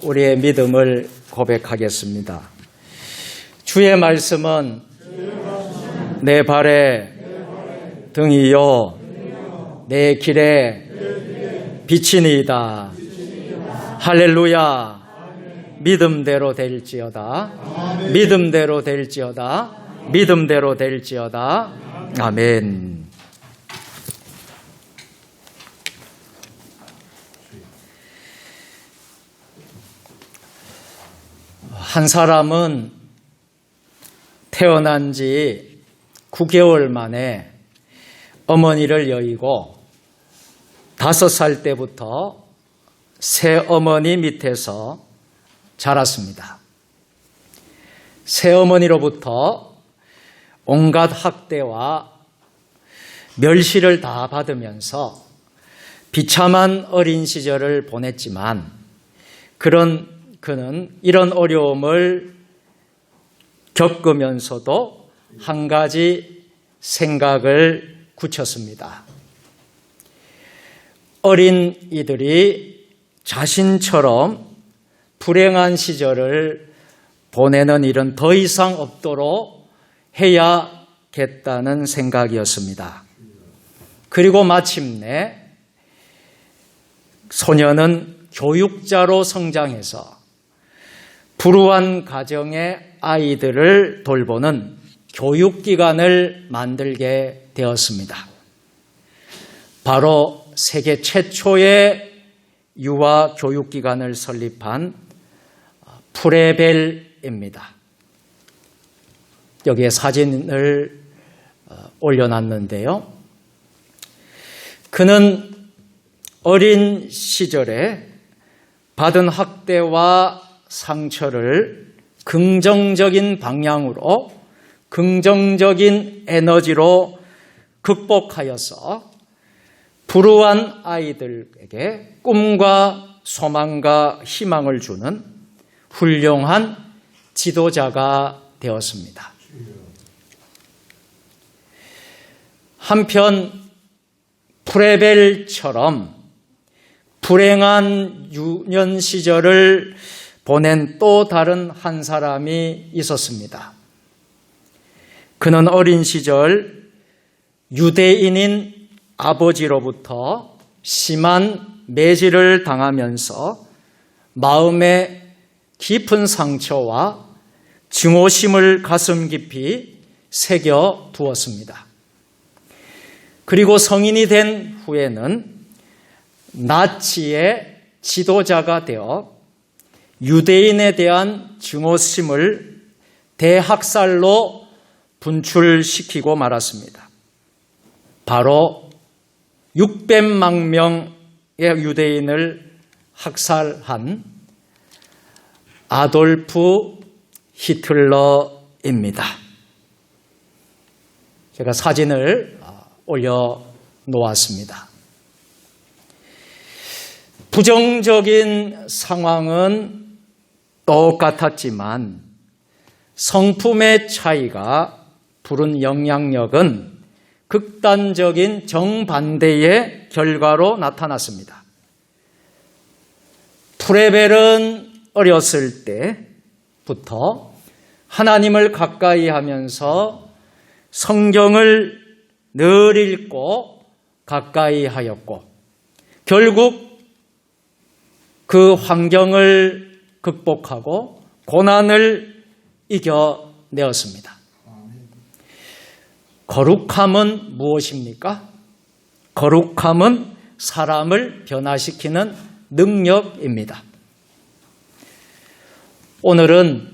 우리의 믿음을 고백하겠습니다. 주의 말씀은 내 발에 등이요 내 길에 빛이니이다. 할렐루야. 믿음대로 될지어다. 믿음대로 될지어다. 믿음대로 될지어다. 아멘. 한 사람은 태어난 지 9개월 만에 어머니를 여의고 5살 때부터 새어머니 밑에서 자랐습니다. 새어머니로부터 온갖 학대와 멸시를 다 받으면서 비참한 어린 시절을 보냈지만 그는 이런 어려움을 겪으면서도 한 가지 생각을 굳혔습니다. 어린 이들이 자신처럼 불행한 시절을 보내는 일은 더 이상 없도록 해야겠다는 생각이었습니다. 그리고 마침내 소녀는 교육자로 성장해서 불우한 가정의 아이들을 돌보는 교육기관을 만들게 되었습니다. 바로 세계 최초의 유아 교육기관을 설립한 프레벨입니다. 여기에 사진을 올려놨는데요. 그는 어린 시절에 받은 학대와 상처를 긍정적인 방향으로, 긍정적인 에너지로 극복하여서 불우한 아이들에게 꿈과 소망과 희망을 주는 훌륭한 지도자가 되었습니다. 한편 프레벨처럼 불행한 유년 시절을 보낸 또 다른 한 사람이 있었습니다. 그는 어린 시절 유대인인 아버지로부터 심한 매질을 당하면서 마음에 깊은 상처와 증오심을 가슴 깊이 새겨 두었습니다. 그리고 성인이 된 후에는 나치의 지도자가 되어 유대인에 대한 증오심을 대학살로 분출시키고 말았습니다. 바로 600만 명의 유대인을 학살한 아돌프 히틀러입니다. 제가 사진을 올려놓았습니다. 부정적인 상황은 똑같았지만 성품의 차이가 부른 영향력은 극단적인 정반대의 결과로 나타났습니다. 프레벨은 어렸을 때부터 하나님을 가까이 하면서 성경을 늘 읽고 가까이 하였고 결국 그 환경을 극복하고 고난을 이겨내었습니다. 거룩함은 무엇입니까? 거룩함은 사람을 변화시키는 능력입니다. 오늘은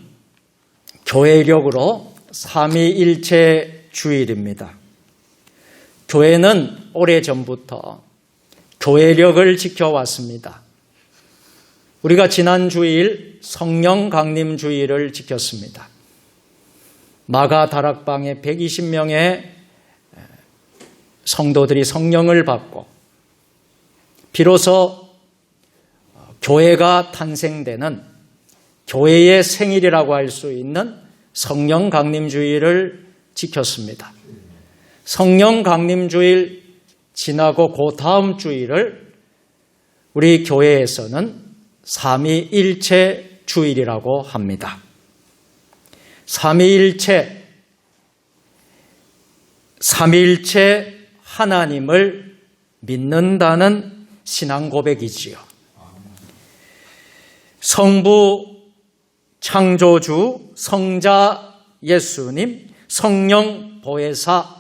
교회력으로 삼위일체 주일입니다. 교회는 오래전부터 교회력을 지켜왔습니다. 우리가 지난 주일 성령 강림 주일을 지켰습니다. 마가 다락방에 120명의 성도들이 성령을 받고 비로소 교회가 탄생되는 교회의 생일이라고 할 수 있는 성령 강림 주일을 지켰습니다. 성령 강림 주일 지나고 그 다음 주일을 우리 교회에서는 삼위일체 주일이라고 합니다. 삼위일체 하나님을 믿는다는 신앙 고백이지요. 성부 창조주, 성자 예수님, 성령 보혜사,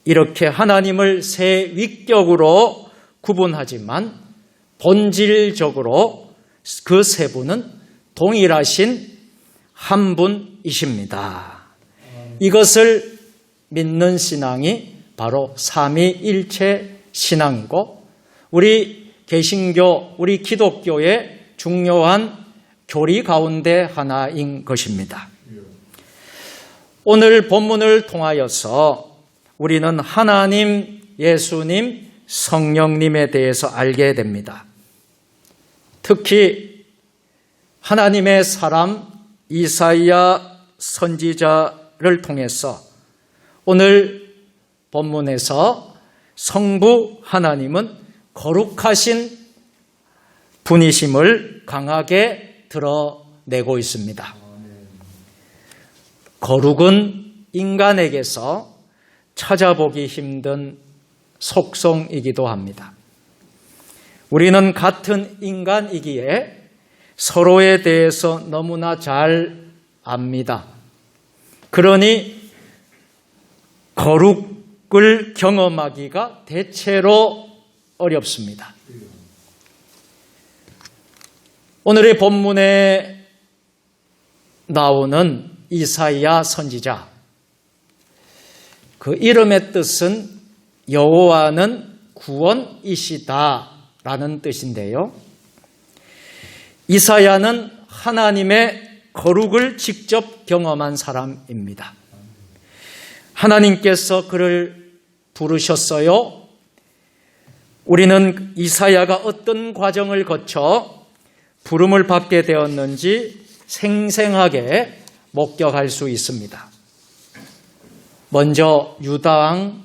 이렇게 하나님을 세 위격으로 구분하지만 본질적으로 그 세 분은 동일하신 한 분이십니다. 이것을 믿는 신앙이 바로 삼위일체 신앙이고, 우리 개신교, 우리 기독교의 중요한 교리 가운데 하나인 것입니다. 오늘 본문을 통하여서 우리는 하나님, 예수님, 성령님에 대해서 알게 됩니다. 특히 하나님의 사람 이사야 선지자를 통해서 오늘 본문에서 성부 하나님은 거룩하신 분이심을 강하게 드러내고 있습니다. 거룩은 인간에게서 찾아보기 힘든 속성이기도 합니다. 우리는 같은 인간이기에 서로에 대해서 너무나 잘 압니다. 그러니 거룩을 경험하기가 대체로 어렵습니다. 오늘의 본문에 나오는 이사야 선지자, 그 이름의 뜻은 여호와는 구원이시다라는 뜻인데요. 이사야는 하나님의 거룩을 직접 경험한 사람입니다. 하나님께서 그를 부르셨어요. 우리는 이사야가 어떤 과정을 거쳐 부름을 받게 되었는지 생생하게 목격할 수 있습니다. 먼저 유다 왕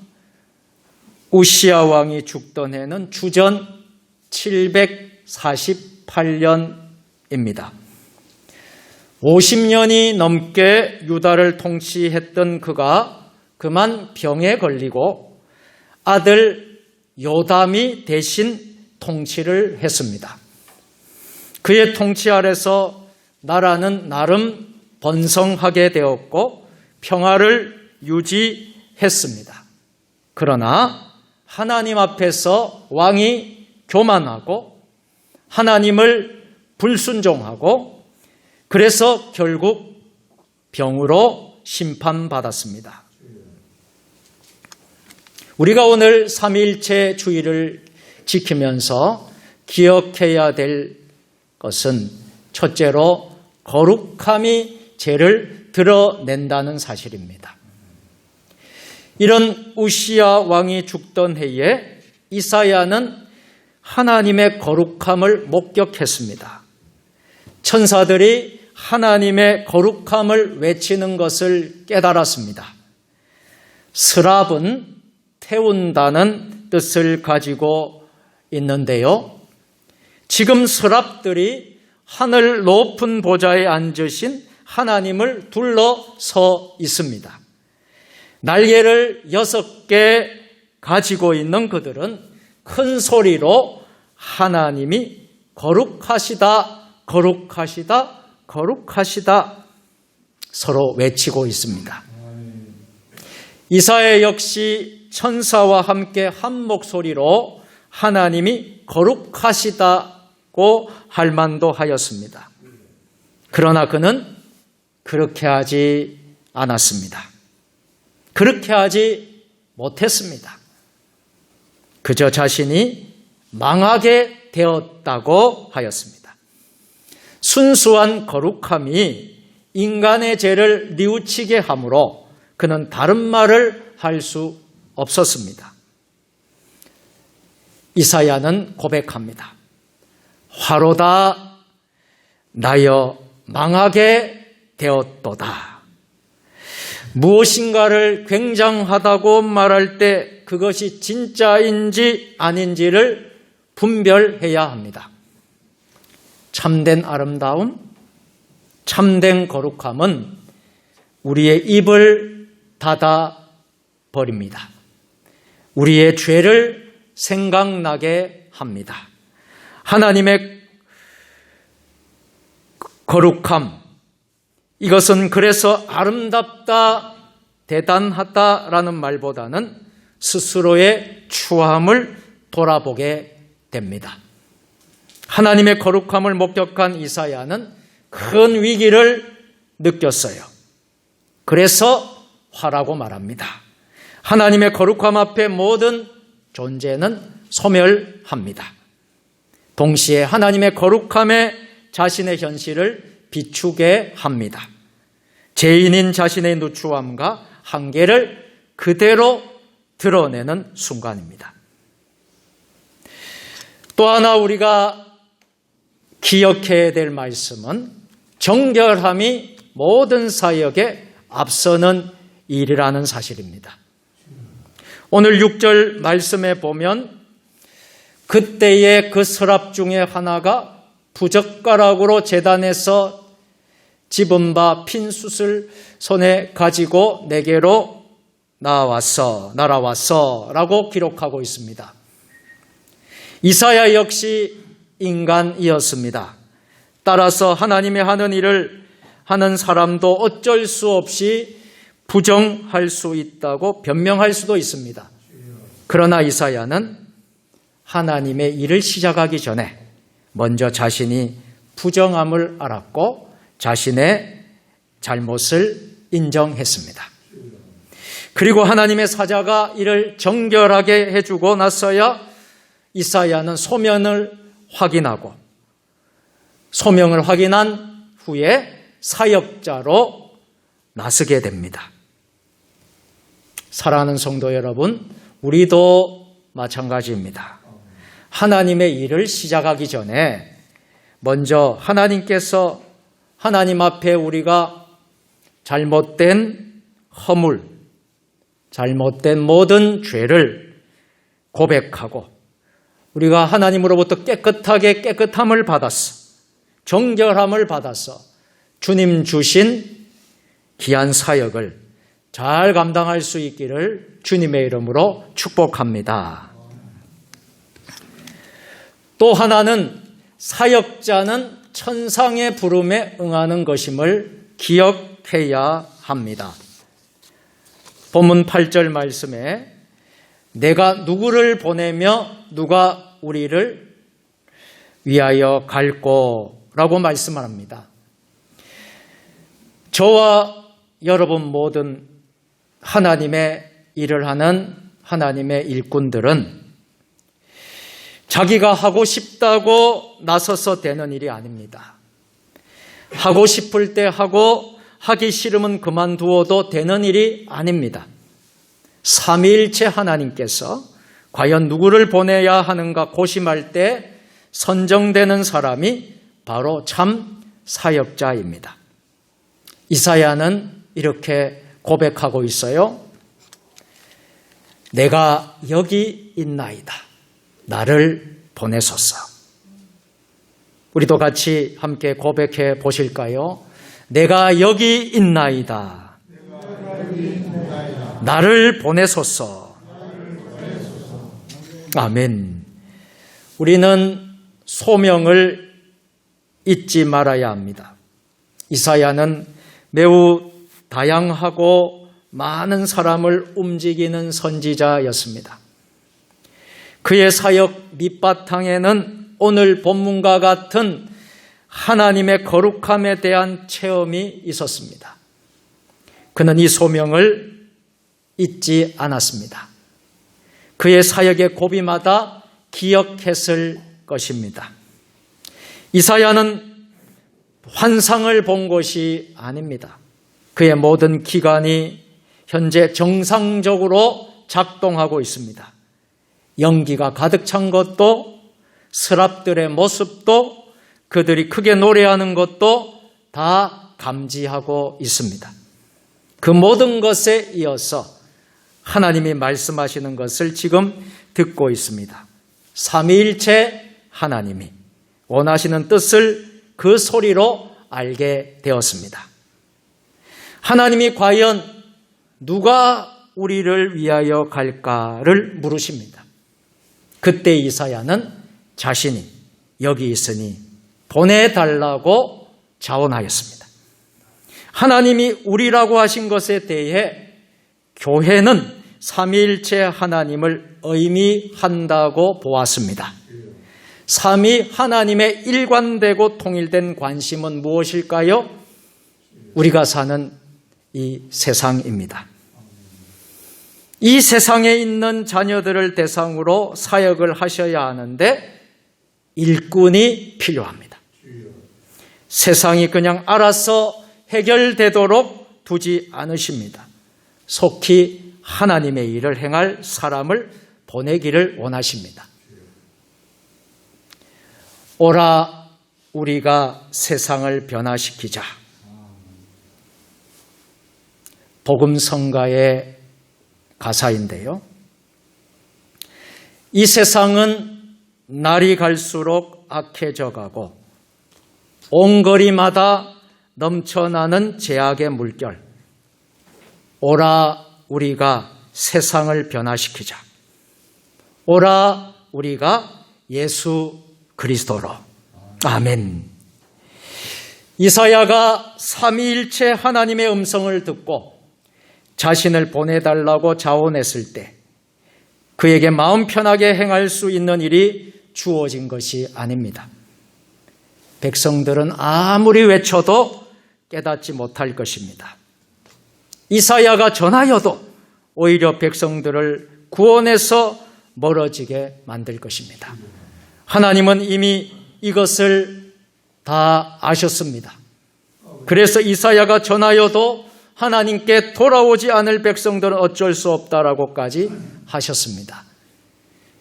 우시야 왕이 죽던 해는 주전 748년입니다. 50년이 넘게 유다를 통치했던 그가 그만 병에 걸리고 아들 요담이 대신 통치를 했습니다. 그의 통치 아래서 나라는 나름 번성하게 되었고 평화를 유지했습니다. 그러나 하나님 앞에서 왕이 교만하고 하나님을 불순종하고 그래서 결국 병으로 심판받았습니다. 우리가 오늘 삼위일체 주의를 지키면서 기억해야 될 것은 첫째로 거룩함이 죄를 드러낸다는 사실입니다. 이런 우시야 왕이 죽던 해에 이사야는 하나님의 거룩함을 목격했습니다. 천사들이 하나님의 거룩함을 외치는 것을 깨달았습니다. 스랍은 태운다는 뜻을 가지고 있는데요. 지금 스랍들이 하늘 높은 보좌에 앉으신 하나님을 둘러서 있습니다. 날개를 6개 가지고 있는 그들은 큰 소리로 하나님이 거룩하시다, 거룩하시다, 거룩하시다 서로 외치고 있습니다. 이사야 역시 천사와 함께 한 목소리로 하나님이 거룩하시다고 할 만도 하였습니다. 그러나 그는 그렇게 하지 않았습니다. 그렇게 하지 못했습니다. 그저 자신이 망하게 되었다고 하였습니다. 순수한 거룩함이 인간의 죄를 뉘우치게 하므로 그는 다른 말을 할 수 없었습니다. 이사야는 고백합니다. 화로다 나여 망하게 되었도다. 무엇인가를 굉장하다고 말할 때 그것이 진짜인지 아닌지를 분별해야 합니다. 참된 아름다움, 참된 거룩함은 우리의 입을 닫아 버립니다. 우리의 죄를 생각나게 합니다. 하나님의 거룩함, 이것은 그래서 아름답다, 대단하다라는 말보다는 스스로의 추함을 돌아보게 됩니다. 하나님의 거룩함을 목격한 이사야는 큰 위기를 느꼈어요. 그래서 화라고 말합니다. 하나님의 거룩함 앞에 모든 존재는 소멸합니다. 동시에 하나님의 거룩함에 자신의 현실을 비추게 합니다. 죄인인 자신의 누추함과 한계를 그대로 드러내는 순간입니다. 또 하나 우리가 기억해야 될 말씀은 정결함이 모든 사역에 앞서는 일이라는 사실입니다. 오늘 6절 말씀에 보면 그때의 그 서랍 중에 하나가 부젓가락으로 제단에서 집은 바 핀 숯을 손에 가지고 내게로 날아왔어 라고 기록하고 있습니다. 이사야 역시 인간이었습니다. 따라서 하나님의 하는 일을 하는 사람도 어쩔 수 없이 부정할 수 있다고 변명할 수도 있습니다. 그러나 이사야는 하나님의 일을 시작하기 전에 먼저 자신이 부정함을 알았고 자신의 잘못을 인정했습니다. 그리고 하나님의 사자가 이를 정결하게 해주고 나서야 이사야는 소명을 확인하고 소명을 확인한 후에 사역자로 나서게 됩니다. 사랑하는 성도 여러분, 우리도 마찬가지입니다. 하나님의 일을 시작하기 전에 먼저 하나님께서 하나님 앞에 우리가 잘못된 허물, 잘못된 모든 죄를 고백하고 우리가 하나님으로부터 깨끗함을 받았어. 정결함을 받아서 주님 주신 귀한 사역을 잘 감당할 수 있기를 주님의 이름으로 축복합니다. 또 하나는 사역자는 천상의 부름에 응하는 것임을 기억해야 합니다. 본문 8절 말씀에 내가 누구를 보내며 누가 우리를 위하여 갈꼬라고 말씀합니다. 저와 여러분 모든 하나님의 일을 하는 하나님의 일꾼들은 자기가 하고 싶다고 나서서 되는 일이 아닙니다. 하고 싶을 때 하고 하기 싫으면 그만두어도 되는 일이 아닙니다. 삼위일체 하나님께서 과연 누구를 보내야 하는가 고심할 때 선정되는 사람이 바로 참 사역자입니다. 이사야는 이렇게 고백하고 있어요. 내가 여기 있나이다. 나를 보내소서. 우리도 같이 함께 고백해 보실까요? 내가 여기 있나이다. 나를 보내소서. 아멘. 우리는 소명을 잊지 말아야 합니다. 이사야는 매우 다양하고 많은 사람을 움직이는 선지자였습니다. 그의 사역 밑바탕에는 오늘 본문과 같은 하나님의 거룩함에 대한 체험이 있었습니다. 그는 이 소명을 잊지 않았습니다. 그의 사역의 고비마다 기억했을 것입니다. 이사야는 환상을 본 것이 아닙니다. 그의 모든 기관이 현재 정상적으로 작동하고 있습니다. 연기가 가득 찬 것도, 스랍들의 모습도, 그들이 크게 노래하는 것도 다 감지하고 있습니다. 그 모든 것에 이어서 하나님이 말씀하시는 것을 지금 듣고 있습니다. 삼위일체 하나님이 원하시는 뜻을 그 소리로 알게 되었습니다. 하나님이 과연 누가 우리를 위하여 갈까를 물으십니다. 그때 이사야는 자신이 여기 있으니 보내달라고 자원하였습니다. 하나님이 우리라고 하신 것에 대해 교회는 삼위일체 하나님을 의미한다고 보았습니다. 삼위 하나님의 일관되고 통일된 관심은 무엇일까요? 우리가 사는 이 세상입니다. 이 세상에 있는 자녀들을 대상으로 사역을 하셔야 하는데 일꾼이 필요합니다. 세상이 그냥 알아서 해결되도록 두지 않으십니다. 속히 하나님의 일을 행할 사람을 보내기를 원하십니다. 오라 우리가 세상을 변화시키자. 복음성가의 가사인데요. 이 세상은 날이 갈수록 악해져 가고 온 거리마다 넘쳐나는 죄악의 물결. 오라 우리가 세상을 변화시키자. 오라 우리가 예수 그리스도로. 아멘. 이사야가 삼위일체 하나님의 음성을 듣고 자신을 보내달라고 자원했을 때 그에게 마음 편하게 행할 수 있는 일이 주어진 것이 아닙니다. 백성들은 아무리 외쳐도 깨닫지 못할 것입니다. 이사야가 전하여도 오히려 백성들을 구원해서 멀어지게 만들 것입니다. 하나님은 이미 이것을 다 아셨습니다. 그래서 이사야가 전하여도 하나님께 돌아오지 않을 백성들은 어쩔 수 없다라고까지 하셨습니다.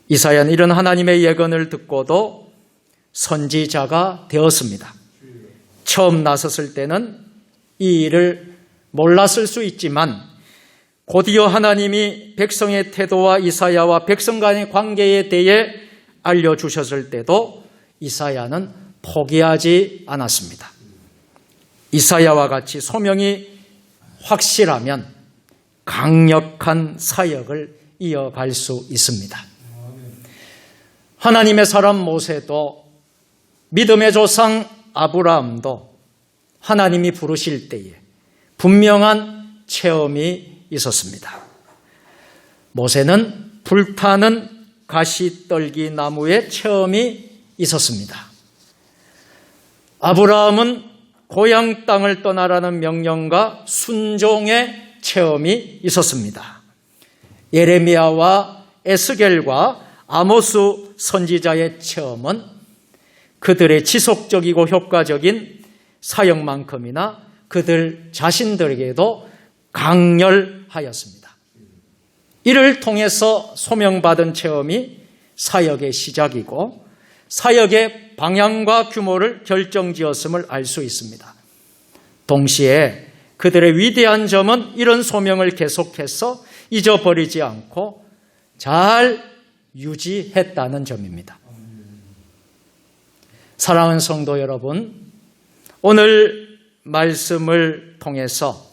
이사야는 이런 하나님의 예언을 듣고도 선지자가 되었습니다. 처음 나섰을 때는 이 일을 몰랐을 수 있지만 곧이어 하나님이 백성의 태도와 이사야와 백성 간의 관계에 대해 알려주셨을 때도 이사야는 포기하지 않았습니다. 이사야와 같이 소명이 확실하면 강력한 사역을 이어갈 수 있습니다. 하나님의 사람 모세도 믿음의 조상 아브라함도 하나님이 부르실 때에 분명한 체험이 있었습니다. 모세는 불타는 가시떨기 나무의 체험이 있었습니다. 아브라함은 고향 땅을 떠나라는 명령과 순종의 체험이 있었습니다. 예레미야와 에스겔과 아모스 선지자의 체험은 그들의 지속적이고 효과적인 사역만큼이나 그들 자신들에게도 강렬하였습니다. 이를 통해서 소명받은 체험이 사역의 시작이고 사역의 방향과 규모를 결정지었음을 알 수 있습니다. 동시에 그들의 위대한 점은 이런 소명을 계속해서 잊어버리지 않고 잘 유지했다는 점입니다. 사랑하는 성도 여러분, 오늘 말씀을 통해서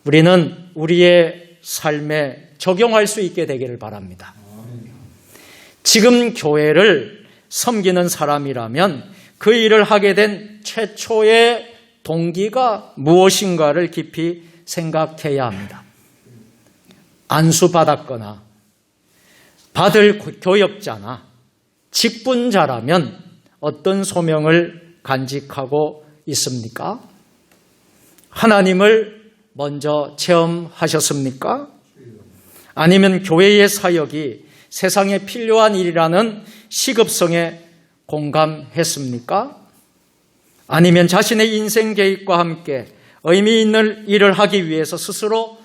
우리는 우리의 삶에 적용할 수 있게 되기를 바랍니다. 지금 교회를 섬기는 사람이라면 그 일을 하게 된 최초의 동기가 무엇인가를 깊이 생각해야 합니다. 안수받았거나 받을 교역자나 직분자라면 어떤 소명을 간직하고 있습니까? 하나님을 먼저 체험하셨습니까? 아니면 교회의 사역이 세상에 필요한 일이라는 시급성에 공감했습니까? 아니면 자신의 인생 계획과 함께 의미 있는 일을 하기 위해서 스스로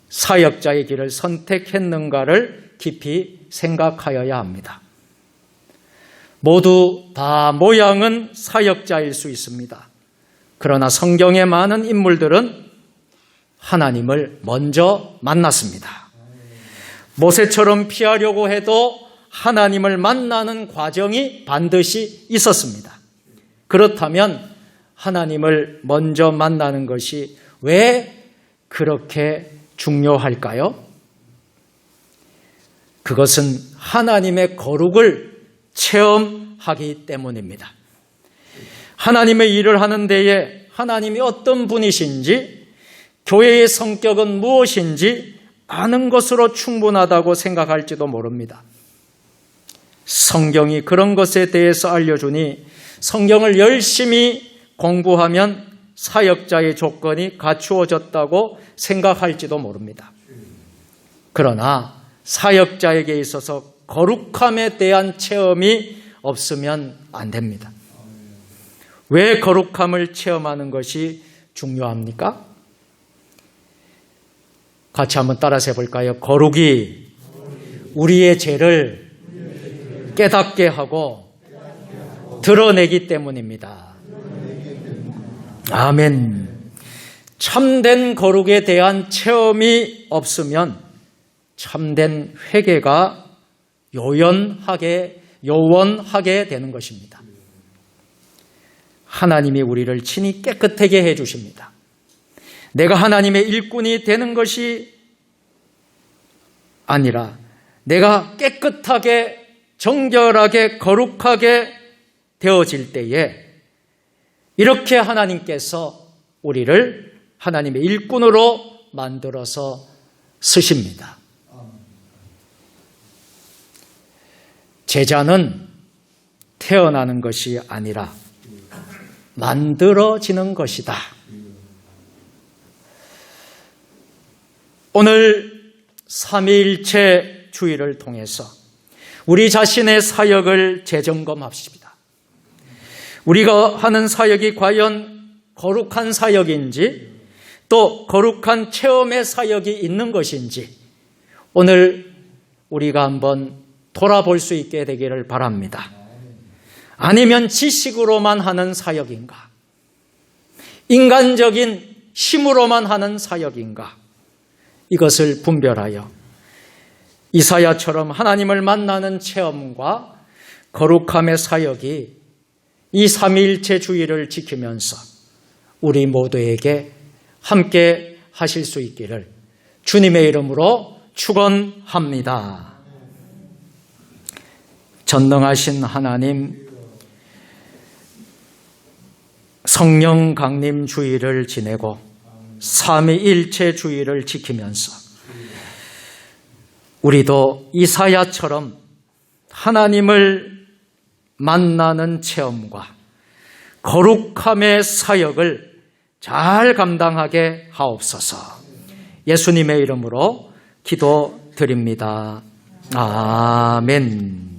사역자의 길을 선택했는가를 깊이 생각하여야 합니다. 모두 다 모양은 사역자일 수 있습니다. 그러나 성경의 많은 인물들은 하나님을 먼저 만났습니다. 모세처럼 피하려고 해도 하나님을 만나는 과정이 반드시 있었습니다. 그렇다면 하나님을 먼저 만나는 것이 왜 그렇게 중요할까요? 그것은 하나님의 거룩을 체험하기 때문입니다. 하나님의 일을 하는 데에 하나님이 어떤 분이신지, 교회의 성격은 무엇인지 아는 것으로 충분하다고 생각할지도 모릅니다. 성경이 그런 것에 대해서 알려주니 성경을 열심히 공부하면 사역자의 조건이 갖추어졌다고 생각할지도 모릅니다. 그러나 사역자에게 있어서 거룩함에 대한 체험이 없으면 안 됩니다. 왜 거룩함을 체험하는 것이 중요합니까? 같이 한번 따라서 해볼까요? 거룩이 우리의 죄를 깨닫게 하고 드러내기 때문입니다. 아멘. 참된 거룩에 대한 체험이 없으면 참된 회개가 요원하게 되는 것입니다. 하나님이 우리를 친히 깨끗하게 해주십니다. 내가 하나님의 일꾼이 되는 것이 아니라 내가 깨끗하게 정결하게 거룩하게 되어질 때에 이렇게 하나님께서 우리를 하나님의 일꾼으로 만들어서 쓰십니다. 제자는 태어나는 것이 아니라 만들어지는 것이다. 오늘 삼위일체 주의를 통해서 우리 자신의 사역을 재점검합시다. 우리가 하는 사역이 과연 거룩한 사역인지 또 거룩한 체험의 사역이 있는 것인지 오늘 우리가 한번 돌아볼 수 있게 되기를 바랍니다. 아니면 지식으로만 하는 사역인가? 인간적인 힘으로만 하는 사역인가? 이것을 분별하여 이사야처럼 하나님을 만나는 체험과 거룩함의 사역이 이 삼위일체 주의를 지키면서 우리 모두에게 함께 하실 수 있기를 주님의 이름으로 축원합니다. 전능하신 하나님, 성령 강림 주의를 지내고 삼위일체 주의를 지키면서 우리도 이사야처럼 하나님을 만나는 체험과 거룩함의 사역을 잘 감당하게 하옵소서. 예수님의 이름으로 기도드립니다. 아멘.